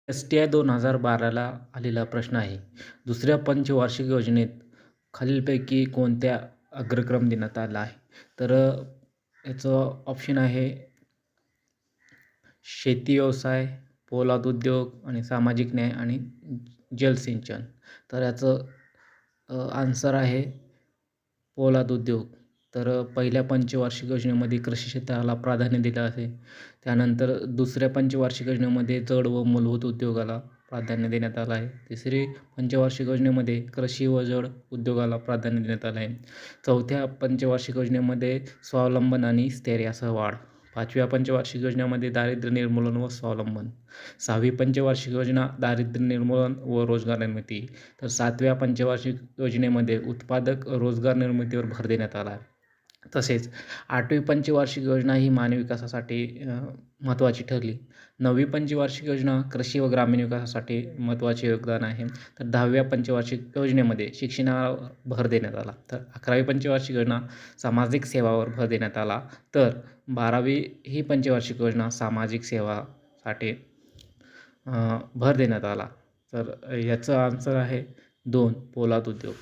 STI 2012ला आलेला प्रश्न आहे. दुसऱ्या पंचवार्षिक योजनेत खालीलपैकी कोणत्या अग्रक्रम देण्यात आला आहे? तर याचं ऑप्शन आहे शेती व्यवसाय, पोलाद उद्योग आणि सामाजिक न्याय आणि जलसिंचन. तर याचं आन्सर आहे पोलाद उद्योग. तर पहिल्या पंचवार्षिक योजनेमध्ये कृषी क्षेत्राला प्राधान्य दिलं आहे. त्यानंतर दुसऱ्या पंचवार्षिक योजनेमध्ये जड व मूलभूत उद्योगाला प्राधान्य देण्यात आलं आहे. तिसरी पंचवार्षिक योजनेमध्ये कृषी व जड उद्योगाला प्राधान्य देण्यात आलं आहे. चौथ्या पंचवार्षिक योजनेमध्ये स्वावलंबन आणि स्थैर्यासह वाढ. पाचव्या पंचवार्षिक योजनेमध्ये दारिद्र्य निर्मूलन व स्वावलंबन. सहावी पंचवार्षिक योजना दारिद्र्य निर्मूलन व रोजगार निर्मिती. तर सातव्या पंचवार्षिक योजनेमध्ये उत्पादक रोजगार निर्मितीवर भर देण्यात आला आहे. तसेच आठवी पंचवार्षिक योजना ही मानवी विकासासाठी महत्त्वाची ठरली. नववी पंचवार्षिक योजना कृषी व ग्रामीण विकासासाठी महत्त्वाचे योगदान आहे. तर 10व्या पंचवार्षिक योजनेमध्ये शिक्षणावर भर देण्यात आला. तर 11वी पंचवार्षिक योजना सामाजिक सेवावर भर देण्यात आला. तर 12वी ही पंचवार्षिक योजना सामाजिक सेवासाठी भर देण्यात आला. तर याचं आन्सर आहे 2 पोलाद उद्योग.